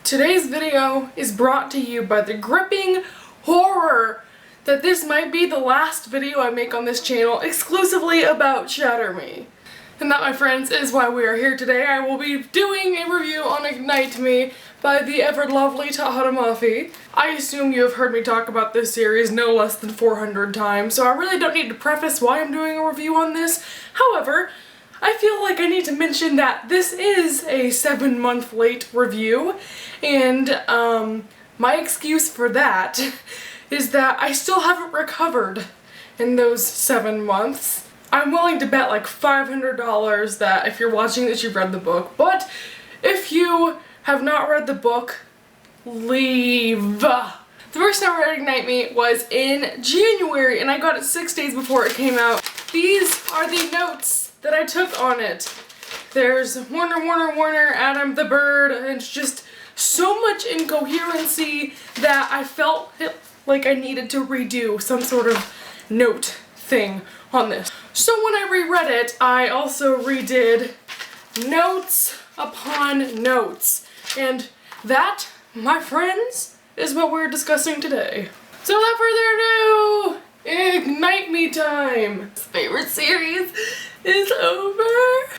Today's video is brought to you by the gripping horror that this might be the last video I make on this channel exclusively about Shatter Me. And that, my friends, is why we are here today. I will be doing a review on Ignite Me by the ever lovely Tahereh Mafi. I assume you have heard me talk about this series no less than 400 times, so I really don't need to preface why I'm doing a review on this. However, I feel like I need to mention that this is a 7-month late review, and my excuse for that is that I still haven't recovered in those 7 months. I'm willing to bet like $500 that if you're watching this you've read the book, but if you have not read the book, leave. The first time I read Ignite Me was in January, and I got it 6 days before it came out. These are the notes that I took on it. There's Warner, Adam the bird, and it's just so much incoherency that I felt like I needed to redo some sort of note thing on this. So when I reread it, I also redid notes upon notes. And that, my friends, is what we're discussing today. So without further ado, Ignite Me time! This favorite series is over.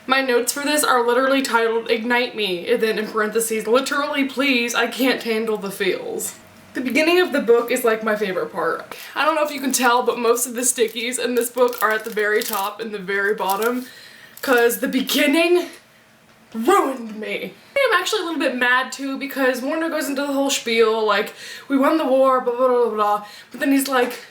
My notes for this are literally titled Ignite Me, and then in parentheses, literally please, I can't handle the feels. The beginning of the book is like my favorite part. I don't know if you can tell, but most of the stickies in this book are at the very top and the very bottom, because the beginning ruined me. I'm actually a little bit mad too, because Warner goes into the whole spiel, like, we won the war, blah blah blah blah, but then he's like,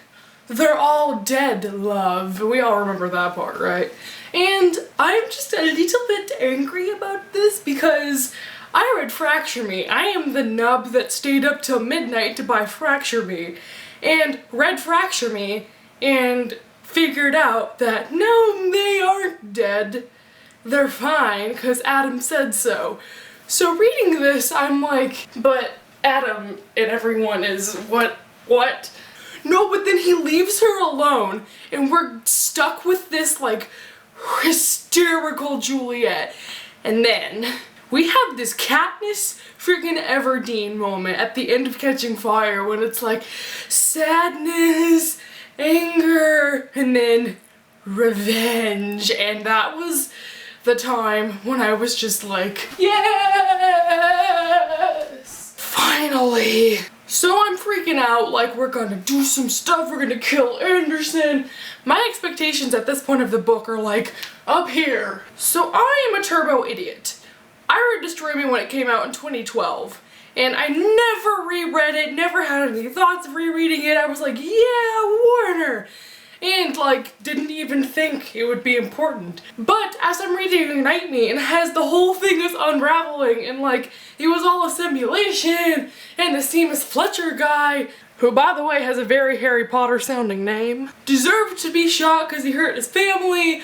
they're all dead, love. We all remember that part, right? And I'm just a little bit angry about this because I read Fracture Me. I am the nub that stayed up till midnight to buy Fracture Me, and read Fracture Me and figured out that no, they aren't dead. They're fine, because Adam said so. So reading this, I'm like, but Adam and everyone is what? No, but then he leaves her alone, and we're stuck with this, like, hysterical Juliet. And then we have this Katniss freaking Everdeen moment at the end of Catching Fire when it's like sadness, anger, and then revenge. And that was the time when I was just like, yes! Finally! So I'm freaking out, like we're gonna do some stuff, we're gonna kill Anderson. My expectations at this point of the book are like, up here. So I am a turbo idiot. I read Destroy Me when it came out in 2012, and I never reread it, never had any thoughts of rereading it. I was like, yeah, Warner! And like, didn't even think it would be important. But as I'm reading Ignite Me, and as the whole thing is unraveling, and like, it was all a simulation, and the Seamus Fletcher guy, who by the way has a very Harry Potter sounding name, deserved to be shot because he hurt his family,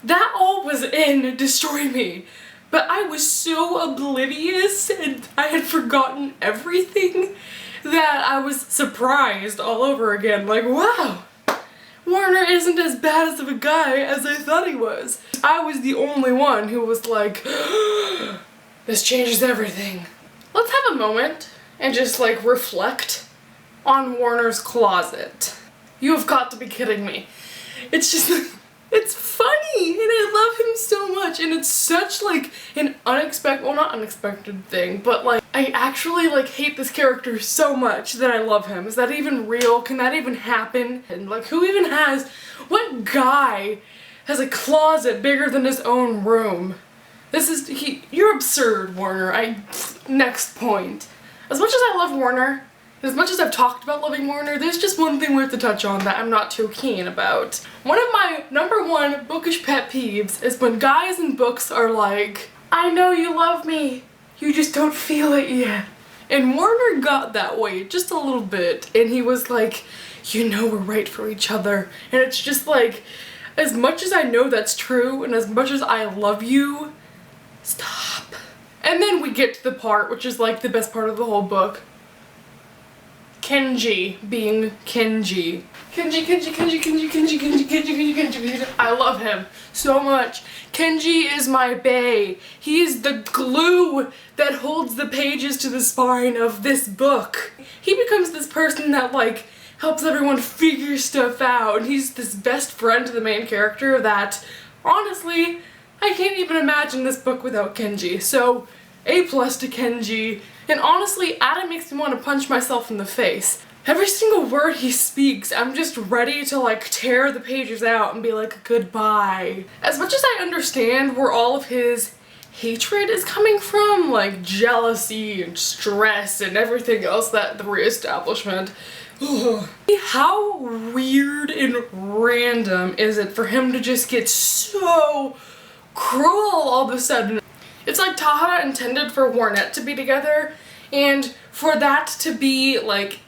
that all was in Destroy Me. But I was so oblivious, and I had forgotten everything, that I was surprised all over again, like, wow! Warner isn't as bad of a guy as I thought he was. I was the only one who was like, this changes everything. Let's have a moment and just like reflect on Warner's closet. You have got to be kidding me. It's just, it's funny, and I love him so much, and it's such like an unexpected, well, not unexpected thing, but like I actually like hate this character so much that I love him. Is that even real? Can that even happen? And like, who even has, what guy has a closet bigger than his own room? This is, you're absurd, Warner. Next point. As much as I love Warner, and as much as I've talked about loving Warner, there's just one thing we have to touch on that I'm not too keen about. One of my #1 bookish pet peeves is when guys in books are like, I know you love me, you just don't feel it yet. And Warner got that way just a little bit, and he was like, you know we're right for each other. And it's just like, as much as I know that's true, and as much as I love you, stop. And then we get to the part which is like the best part of the whole book. Kenji being Kenji. Kenji. I love him so much. Kenji is my bae. He is the glue that holds the pages to the spine of this book. He becomes this person that like helps everyone figure stuff out, and he's this best friend to the main character that, honestly, I can't even imagine this book without Kenji. So, A+ to Kenji. And honestly, Adam makes me want to punch myself in the face. Every single word he speaks, I'm just ready to like tear the pages out and be like, goodbye. As much as I understand where all of his hatred is coming from, like jealousy and stress and everything else, that the reestablishment, how weird and random is it for him to just get so cruel all of a sudden? It's like Tahara intended for Warnet to be together, and for that to be like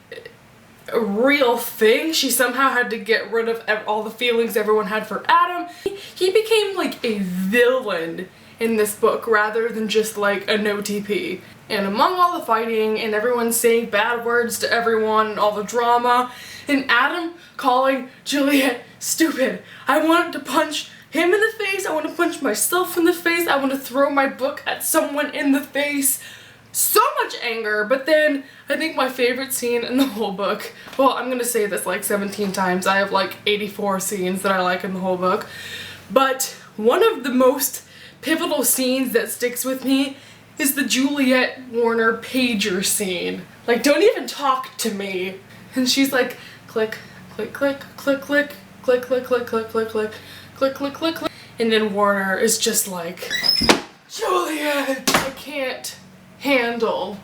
a real thing, she somehow had to get rid of all the feelings everyone had for Adam. He became like a villain in this book rather than just like an OTP. And among all the fighting and everyone saying bad words to everyone and all the drama, and Adam calling Juliet stupid, I wanted to punch him in the face, I want to punch myself in the face, I want to throw my book at someone in the face. So much anger. But then I think my favorite scene in the whole book, well, I'm gonna say this like 17 times, I have like 84 scenes that I like in the whole book, but one of the most pivotal scenes that sticks with me is the Juliet Warner pager scene. Like, don't even talk to me. And she's like, click, click, click, click, click, click, click, click, click, click, click, click, click, click, click. And then Warner is just like, Juliet, I can't handle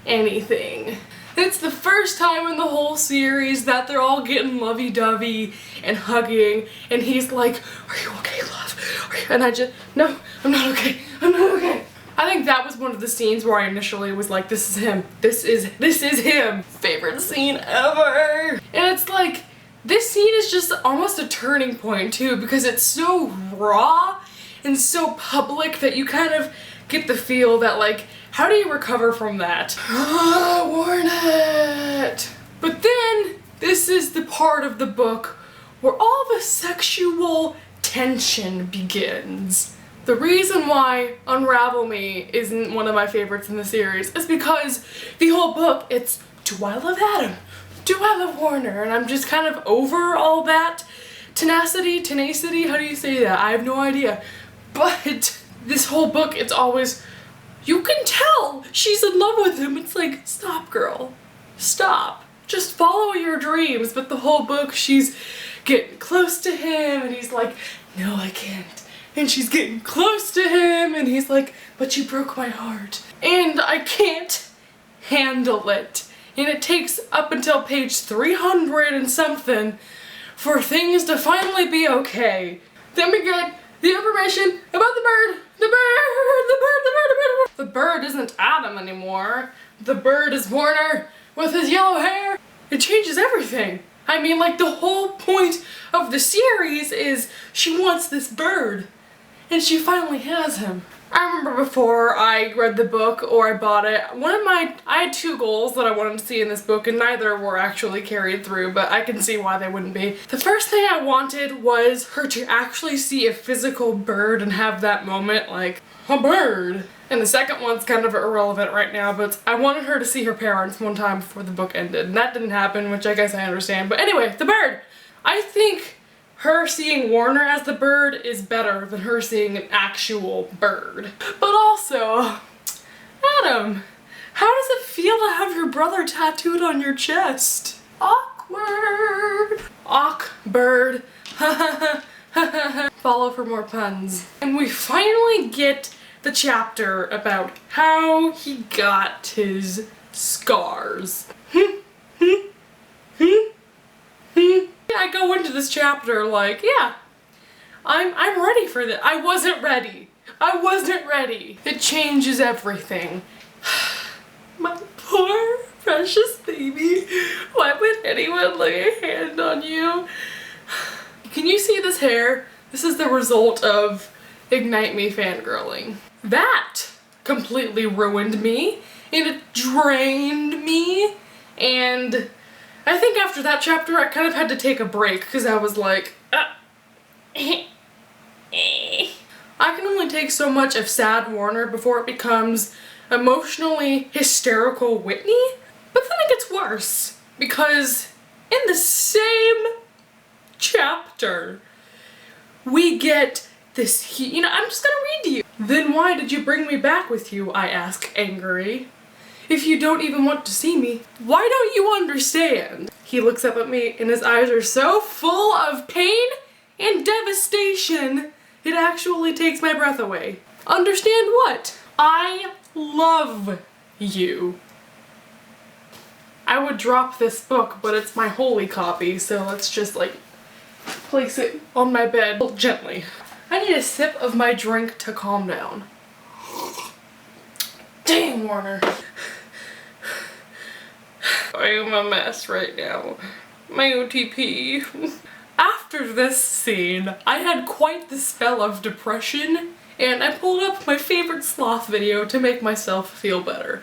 anything. It's the first time in the whole series that they're all getting lovey-dovey and hugging, and he's like, are you okay, love? And I just, no, I'm not okay. I'm not okay. I think that was one of the scenes where I initially was like, this is him. This is him. Favorite scene ever. And it's like, this scene is just almost a turning point too, because it's so raw and so public that you kind of get the feel that like, how do you recover from that? Warnet! But then, this is the part of the book where all the sexual tension begins. The reason why Unravel Me isn't one of my favorites in the series is because the whole book, it's, do I love Adam? Do I love Warner? And I'm just kind of over all that tenacity, how do you say that? I have no idea. But this whole book, it's always, you can tell she's in love with him. It's like, stop, girl. Stop. Just follow your dreams. But the whole book, she's getting close to him, and he's like, no, I can't. And she's getting close to him, and he's like, but you broke my heart. And I can't handle it. And it takes up until page 300 and something for things to finally be okay. Then we get the information about the bird. The bird isn't Adam anymore. The bird is Warner with his yellow hair. It changes everything. I mean, like, the whole point of the series is she wants this bird. And she finally has him. I remember before I read the book or I bought it, I had two goals that I wanted to see in this book, and neither were actually carried through, but I can see why they wouldn't be. The first thing I wanted was her to actually see a physical bird and have that moment like, a bird. And the second one's kind of irrelevant right now, but I wanted her to see her parents one time before the book ended, and that didn't happen, which I guess I understand. But anyway, the bird! I think her seeing Warner as the bird is better than her seeing an actual bird. But also, Adam, how does it feel to have your brother tattooed on your chest? Awkward. Awk-bird. Follow for more puns. And we finally get the chapter about how he got his scars. I go into this chapter like, yeah, I'm ready for this. I wasn't ready. I wasn't ready. It changes everything. My poor precious baby. Why would anyone lay a hand on you? Can you see this hair? This is the result of Ignite Me fangirling. That completely ruined me, and it drained me, And I think after that chapter I kind of had to take a break because I was like, I can only take so much of sad Warner before it becomes emotionally hysterical Whitney. But then it gets worse because in the same chapter we get this, I'm just gonna read to you. "Then why did you bring me back with you?" I ask angrily. "If you don't even want to see me, why don't you understand?" He looks up at me and his eyes are so full of pain and devastation, it actually takes my breath away. "Understand what?" "I love you." I would drop this book, but it's my holy copy, so let's just like place it on my bed gently. I need a sip of my drink to calm down. Dang, Warner. I am a mess right now. My OTP. After this scene, I had quite the spell of depression, and I pulled up my favorite sloth video to make myself feel better.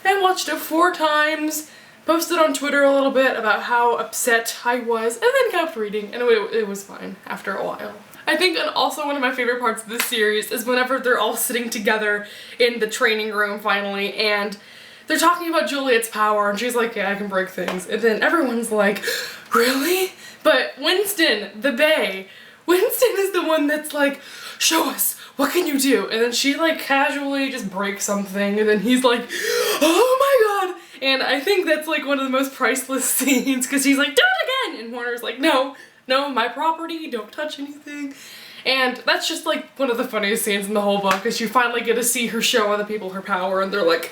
I watched it 4 times, posted on Twitter a little bit about how upset I was, and then kept reading, and it was fine after a while. I think, and also one of my favorite parts of this series is whenever they're all sitting together in the training room finally, and they're talking about Juliet's power, and she's like, "Yeah, I can break things," and then everyone's like, "Really?" But Winston, the Bae, Winston is the one that's like, "Show us, what can you do?" And then she like casually just breaks something, and then he's like, "Oh my god!" And I think that's like one of the most priceless scenes, because he's like, "Do it again!" And Warner's like, "No, no, my property, don't touch anything." And that's just like one of the funniest scenes in the whole book, is you finally get to see her show other people her power, and they're like,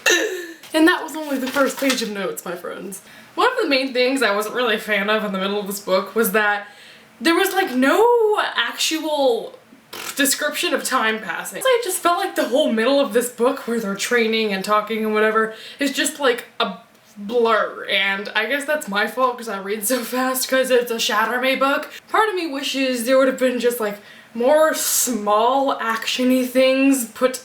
and that was only the first page of notes, my friends. One of the main things I wasn't really a fan of in the middle of this book was that there was like no actual description of time passing. I just felt like the whole middle of this book where they're training and talking and whatever is just like a blur, and I guess that's my fault because I read so fast because it's a Shatter Me book. Part of me wishes there would have been just like more small action-y things put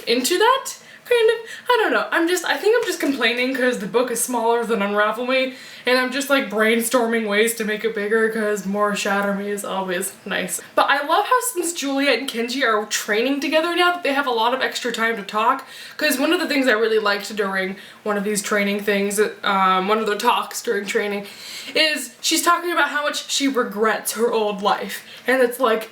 into that. Kind of, I don't know, I think I'm just complaining because the book is smaller than Unravel Me, and I'm just like brainstorming ways to make it bigger because more Shatter Me is always nice. But I love how since Juliet and Kenji are training together now that they have a lot of extra time to talk, because one of the things I really liked during one of these training things, one of their talks during training, is she's talking about how much she regrets her old life, and it's like,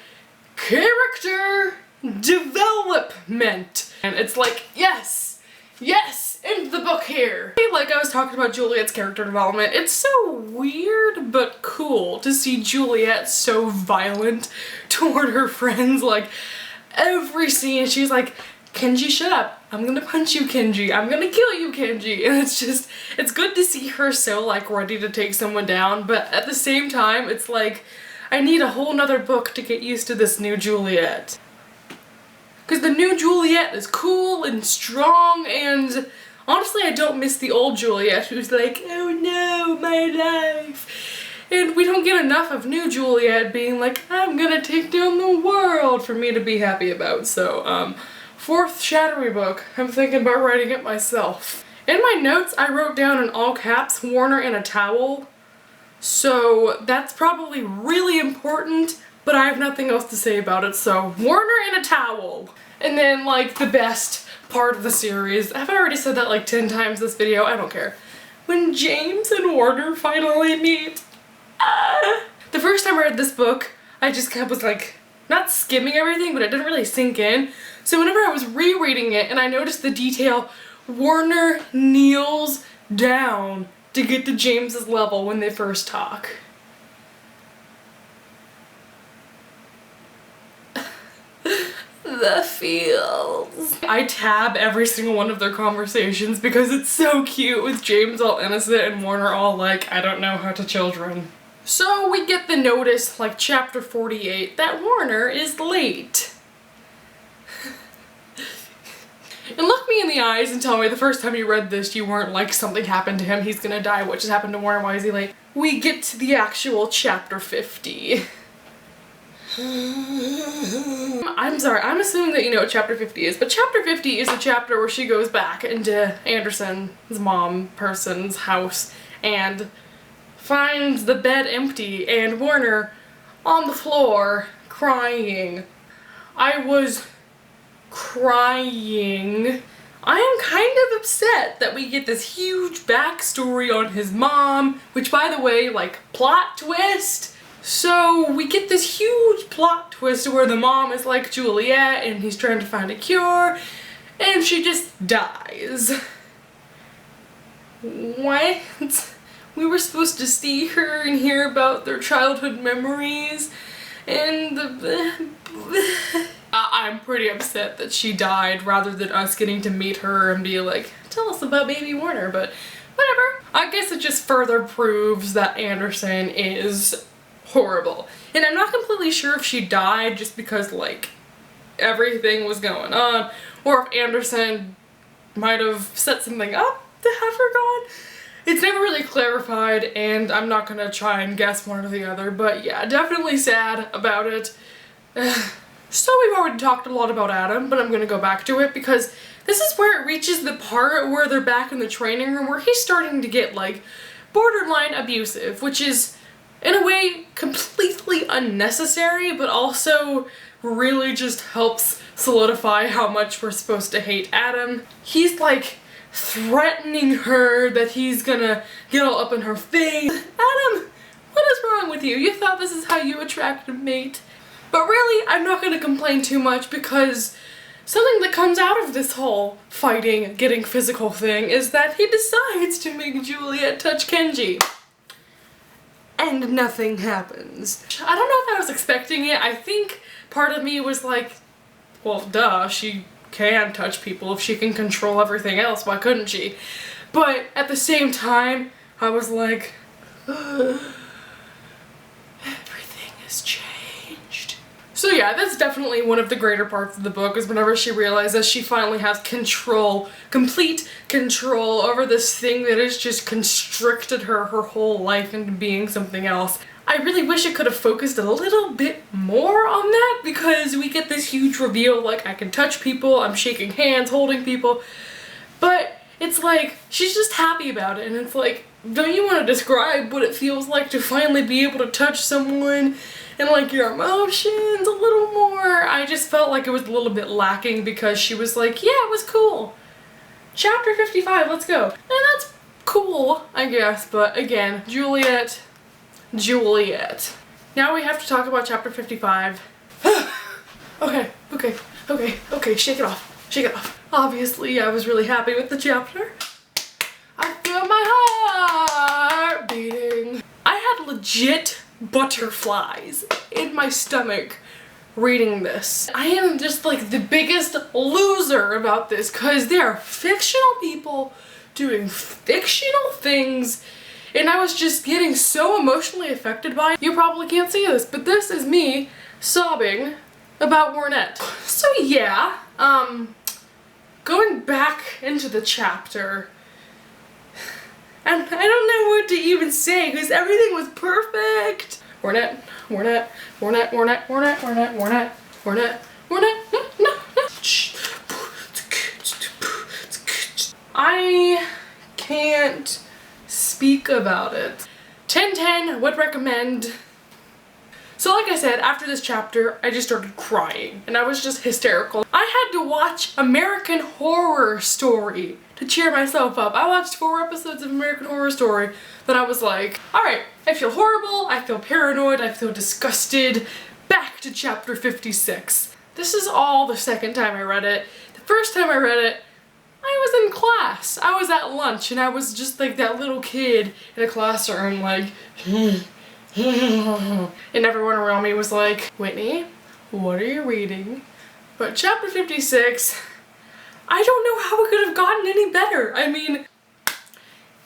character development. And it's like, yes, yes, end the book here. Like I was talking about Juliet's character development, it's so weird but cool to see Juliet so violent toward her friends. Like every scene she's like, "Kenji, shut up. I'm gonna punch you, Kenji. I'm gonna kill you, Kenji." And it's just, it's good to see her so like ready to take someone down, but at the same time it's like, I need a whole nother book to get used to this new Juliet. Because the new Juliet is cool and strong, and honestly I don't miss the old Juliet who's like, "Oh no, my life." And we don't get enough of new Juliet being like, "I'm gonna take down the world," for me to be happy about. So, 4th Shatter Me book. I'm thinking about writing it myself. In my notes I wrote down in all caps, "Warner in a towel." So that's probably really important, but I have nothing else to say about it, so Warner in a towel. And then like the best part of the series, have I already said that like 10 times this video? I don't care. When James and Warner finally meet. The first time I read this book, I just kind of was like, not skimming everything, but it didn't really sink in. So whenever I was rereading it and I noticed the detail, Warner kneels down to get to James's level when they first talk. The feels. I tab every single one of their conversations because it's so cute, with James all innocent and Warner all like, "I don't know how to children." So we get the notice, like chapter 48, that Warner is late. And look me in the eyes and tell me the first time you read this you weren't like, something happened to him, he's gonna die, what just happened to Warner, why is he late? We get to the actual chapter 50. I'm sorry, I'm assuming that you know what chapter 50 is, but chapter 50 is the chapter where she goes back into Anderson's mom person's house and finds the bed empty and Warner on the floor crying. I was crying. I am kind of upset that we get this huge backstory on his mom, which by the way, like, plot twist. So we get this huge plot twist where the mom is like Juliet and he's trying to find a cure and she just dies. What? We were supposed to see her and hear about their childhood memories and I'm pretty upset that she died rather than us getting to meet her and be like, tell us about baby Warner, but whatever. I guess it just further proves that Anderson is horrible. And I'm not completely sure if she died just because, like, everything was going on, or if Anderson might have set something up to have her gone. It's never really clarified, and I'm not gonna try and guess one or the other, but yeah, definitely sad about it. So we've already talked a lot about Adam, but I'm gonna go back to it because this is where it reaches the part where they're back in the training room where he's starting to get, like, borderline abusive, which is in a way completely unnecessary, but also really just helps solidify how much we're supposed to hate Adam. He's like threatening her that he's gonna get all up in her face. Adam, what is wrong with you? You thought this is how you attract a mate. But really, I'm not gonna complain too much because something that comes out of this whole fighting, getting physical thing is that he decides to make Juliet touch Kenji. And nothing happens. I don't know if I was expecting it. I think part of me was like, well, duh, she can touch people if she can control everything else, why couldn't she? But at the same time, I was like, everything has changed. So yeah, that's definitely one of the greater parts of the book, is whenever she realizes she finally has control, complete control over this thing that has just constricted her whole life into being something else. I really wish it could have focused a little bit more on that, because we get this huge reveal, like, I can touch people, I'm shaking hands, holding people, but it's like, she's just happy about it, and it's like, don't you want to describe what it feels like to finally be able to touch someone and, like, your emotions a little more? I just felt like it was a little bit lacking because she was like, yeah, it was cool. Chapter 55, let's go. And that's cool, I guess, but again, Juliet. Now we have to talk about chapter 55. Okay, shake it off. Obviously, I was really happy with the chapter. I feel my heart beating. I had legit butterflies in my stomach reading this. I am just like the biggest loser about this because they are fictional people doing fictional things, and I was just getting so emotionally affected by it. You probably can't see this, but this is me sobbing about Warnett. So yeah, going back into the chapter, and I don't know what to even say because everything was perfect. Warnett. I can't speak about it. 10/10 would recommend. So like I said, after this chapter, I just started crying and I was just hysterical. I had to watch American Horror Story to cheer myself up. I watched 4 episodes of American Horror Story, but I was like, alright, I feel horrible, I feel paranoid, I feel disgusted. Back to chapter 56. This is all the second time I read it. The first time I read it, I was in class. I was at lunch and I was just like that little kid in a classroom like and everyone around me was like, Whitney, what are you reading? But chapter 56, I don't know how it could have gotten any better. I mean,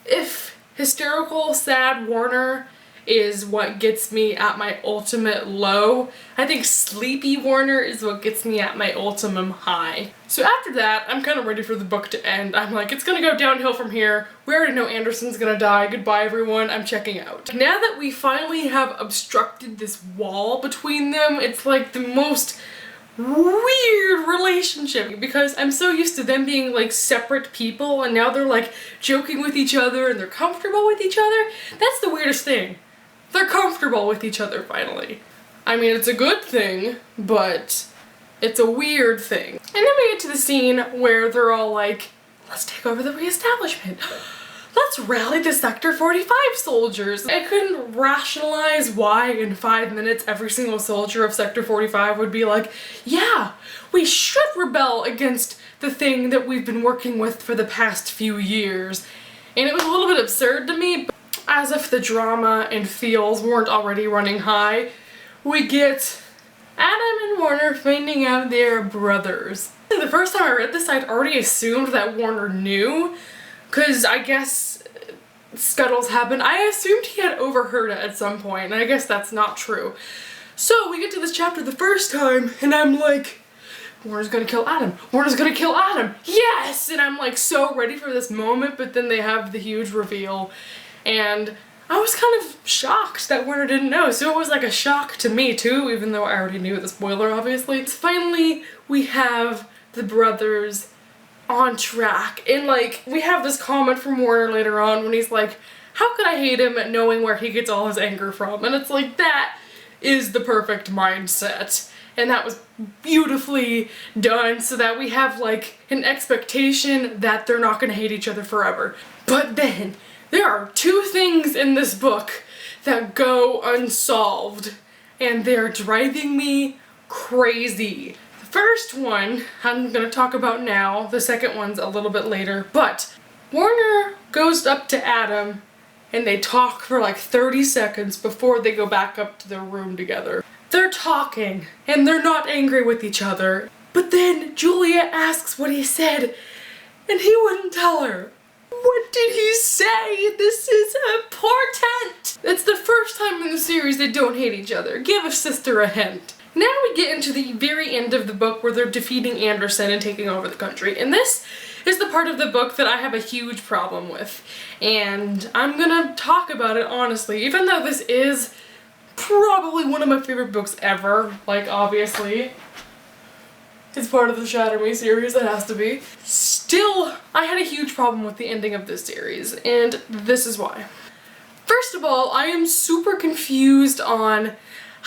if hysterical, sad Warner is what gets me at my ultimate low. I think sleepy Warner is what gets me at my ultimate high. So after that, I'm kind of ready for the book to end. I'm like, it's gonna go downhill from here. We already know Anderson's gonna die. Goodbye, everyone. I'm checking out. Now that we finally have obstructed this wall between them, it's like the most weird relationship, because I'm so used to them being like separate people and now they're like joking with each other and they're comfortable with each other. That's the weirdest thing. They're comfortable with each other finally. I mean, it's a good thing, but it's a weird thing. And then we get to the scene where they're all like, let's take over the reestablishment. Let's rally the Sector 45 soldiers. I couldn't rationalize why in 5 minutes every single soldier of Sector 45 would be like, yeah, we should rebel against the thing that we've been working with for the past few years. And it was a little bit absurd to me, but as if the drama and feels weren't already running high, we get Adam and Warner finding out they're brothers. The first time I read this, I'd already assumed that Warner knew, because I guess scuttles happen. I assumed he had overheard it at some point, and I guess that's not true. So we get to this chapter the first time, and I'm like, Warner's gonna kill Adam. Warner's gonna kill Adam. Yes! And I'm like so ready for this moment, but then they have the huge reveal, and I was kind of shocked that Warner didn't know. So it was like a shock to me too, even though I already knew the spoiler, obviously. Finally, we have the brothers on track, and like we have this comment from Warner later on when he's like, how could I hate him at knowing where he gets all his anger from? And it's like, that is the perfect mindset, and that was beautifully done so that we have like an expectation that they're not gonna hate each other forever. But then there are two things in this book that go unsolved, and they're driving me crazy. First one I'm gonna talk about now, the second one's a little bit later, but Warner goes up to Adam and they talk for like 30 seconds before they go back up to their room together. They're talking and they're not angry with each other, but then Juliet asks what he said and he wouldn't tell her. What did he say? This is important! It's the first time in the series they don't hate each other. Give a sister a hint. Now we get into the very end of the book where they're defeating Anderson and taking over the country. And this is the part of the book that I have a huge problem with. And I'm gonna talk about it honestly, even though this is probably one of my favorite books ever, like obviously. It's part of the Shatter Me series, it has to be. Still, I had a huge problem with the ending of this series, and this is why. First of all, I am super confused on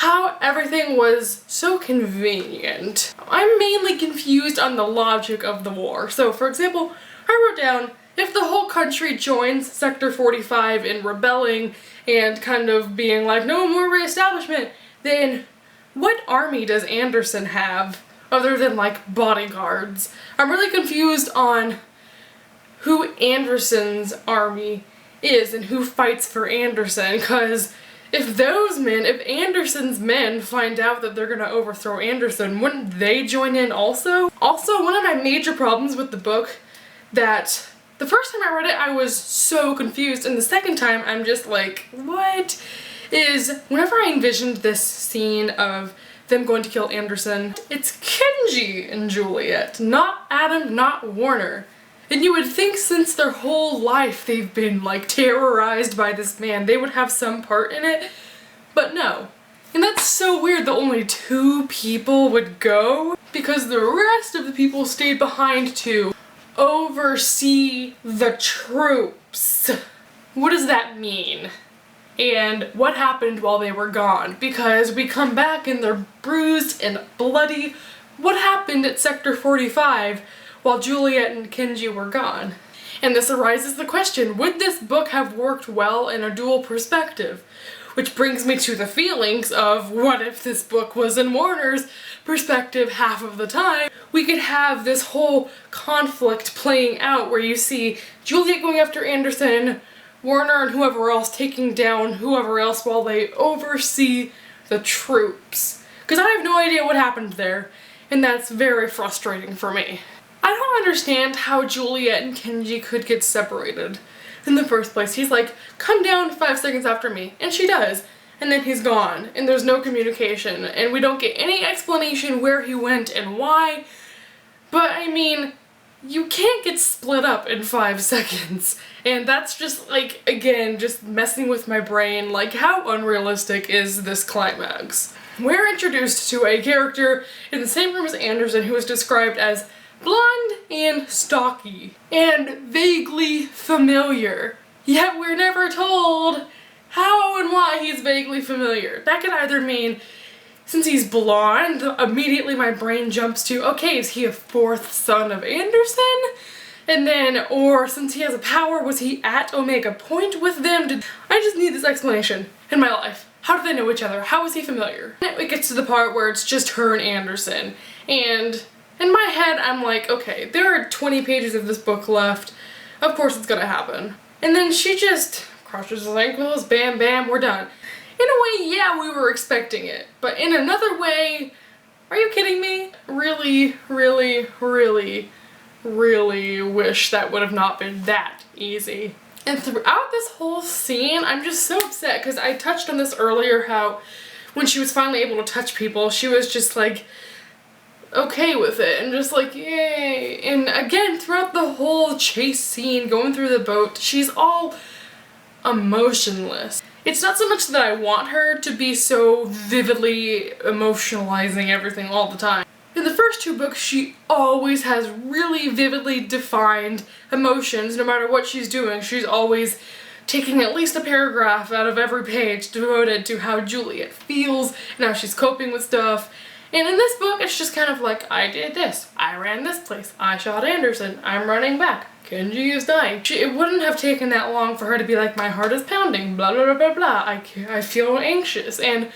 how everything was so convenient. I'm mainly confused on the logic of the war. So, for example, I wrote down, if the whole country joins Sector 45 in rebelling and kind of being like, no more reestablishment, then what army does Anderson have other than like bodyguards? I'm really confused on who Anderson's army is and who fights for Anderson, because if Anderson's men find out that they're gonna overthrow Anderson, wouldn't they join in also? Also, one of my major problems with the book, that the first time I read it I was so confused, and the second time I'm just like, what? Is whenever I envisioned this scene of them going to kill Anderson, it's Kenji and Juliet, not Adam, not Warner. And you would think since their whole life they've been like terrorized by this man, they would have some part in it, but no. And that's so weird that only 2 people would go, because the rest of the people stayed behind to oversee the troops. What does that mean? And what happened while they were gone? Because we come back and they're bruised and bloody. What happened at Sector 45 while Juliet and Kenji were gone? And this arises the question, would this book have worked well in a dual perspective? Which brings me to the feelings of, what if this book was in Warner's perspective half of the time? We could have this whole conflict playing out where you see Juliet going after Anderson, Warner and whoever else taking down whoever else while they oversee the troops. Because I have no idea what happened there, and that's very frustrating for me. I don't understand how Juliet and Kenji could get separated. in the first place. He's like, come down 5 seconds after me, and she does. And then he's gone, and there's no communication, and we don't get any explanation where he went and why. But I mean, you can't get split up in 5 seconds. And that's just like, again, just messing with my brain. Like, how unrealistic is this climax? We're introduced to a character in the same room as Anderson who is described as blonde and stocky and vaguely familiar. Yet we're never told how and why he's vaguely familiar. That could either mean, since he's blonde, immediately my brain jumps to, okay, is he a 4th son of Anderson? And then, or since he has a power, was he at Omega Point with them? I just need this explanation in my life. How do they know each other? How is he familiar? And it gets to the part where it's just her and Anderson. And in my head, I'm like, okay, there are 20 pages of this book left. Of course it's gonna happen. And then she just crushes his ankles, bam, bam, we're done. In a way, yeah, we were expecting it. But in another way, are you kidding me? Really, really, really, really wish that would have not been that easy. And throughout this whole scene, I'm just so upset because I touched on this earlier, how when she was finally able to touch people, she was just like okay with it and just like, yay. And again, throughout the whole chase scene, going through the boat, she's all emotionless. It's not so much that I want her to be so vividly emotionalizing everything all the time. In the first 2 books, she always has really vividly defined emotions no matter what she's doing. She's always taking at least a paragraph out of every page devoted to how Juliet feels and how she's coping with stuff. And in this book, it's just kind of like, I did this, I ran this place, I shot Anderson, I'm running back, Kenji is dying. It wouldn't have taken that long for her to be like, my heart is pounding, blah blah blah blah blah, I feel anxious. And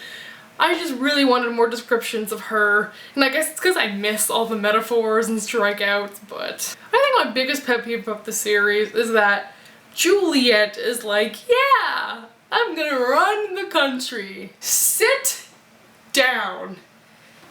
I just really wanted more descriptions of her, and I guess it's because I miss all the metaphors and strikeouts, but I think my biggest pet peeve of the series is that Juliet is like, yeah, I'm gonna run the country. Sit down.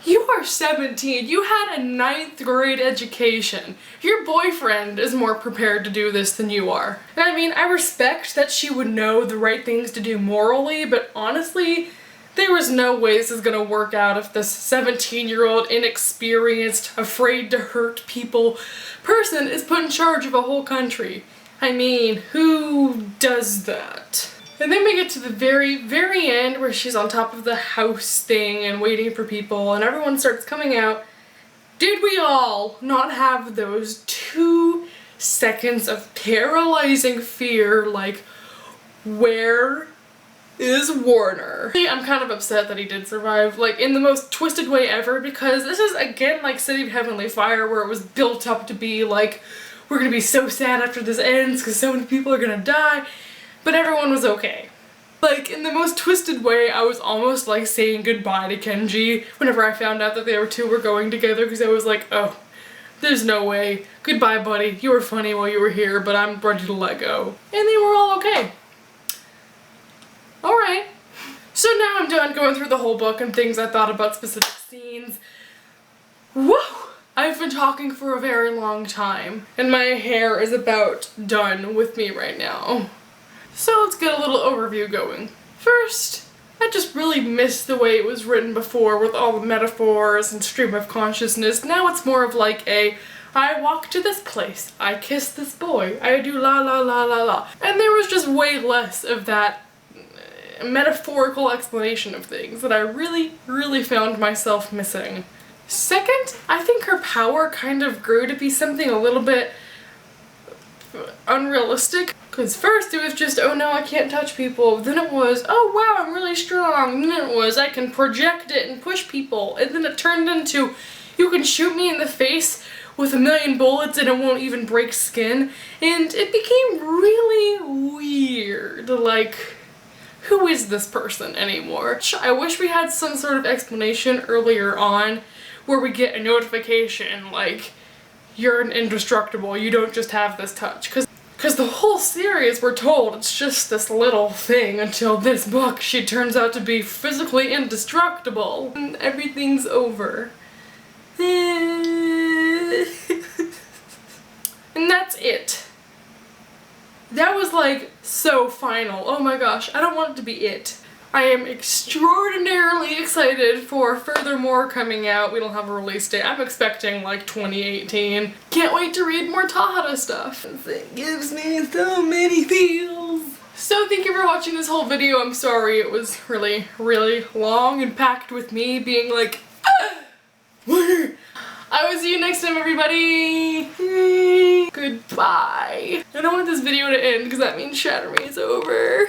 You are 17. You had a 9th grade education. Your boyfriend is more prepared to do this than you are. And I mean, I respect that she would know the right things to do morally, but honestly, there was no way this is gonna work out if this 17-year-old, inexperienced, afraid to hurt people person is put in charge of a whole country. I mean, who does that? And then we get to the very, very end where she's on top of the house thing and waiting for people and everyone starts coming out. Did we all not have those 2 seconds of paralyzing fear, like, where is Warner? I'm kind of upset that he did survive, like, in the most twisted way ever, because this is, again, like City of Heavenly Fire, where it was built up to be like, we're gonna be so sad after this ends because so many people are gonna die. But everyone was okay. Like, in the most twisted way, I was almost like saying goodbye to Kenji whenever I found out that they were going together, because I was like, oh, there's no way. Goodbye, buddy. You were funny while you were here, but I'm ready to let go. And they were all okay. Alright. So now I'm done going through the whole book and things I thought about specific scenes. Woo! I've been talking for a very long time, and my hair is about done with me right now. So let's get a little overview going. First, I just really missed the way it was written before with all the metaphors and stream of consciousness. Now it's more of like a, I walk to this place, I kiss this boy, I do la la la la la. And there was just way less of that metaphorical explanation of things that I really, really found myself missing. Second, I think her power kind of grew to be something a little bit unrealistic. Because first it was just, oh no, I can't touch people. Then it was, oh wow, I'm really strong. And then it was, I can project it and push people. And then it turned into, you can shoot me in the face with 1,000,000 bullets and it won't even break skin. And it became really weird. Like, who is this person anymore? I wish we had some sort of explanation earlier on where we get a notification like, you're an indestructible, you don't just have this touch. Because the whole series, we're told, it's just this little thing until this book she turns out to be physically indestructible. And everything's over. And that's it. That was like so final. Oh my gosh, I don't want it to be it. I am extraordinarily excited for furthermore coming out. We don't have a release date. I'm expecting like 2018. Can't wait to read more Tahara stuff. It gives me so many feels. So thank you for watching this whole video. I'm sorry it was really, really long and packed with me being like, I will see you next time, everybody. Goodbye. I don't want this video to end because that means Shatter Me is over.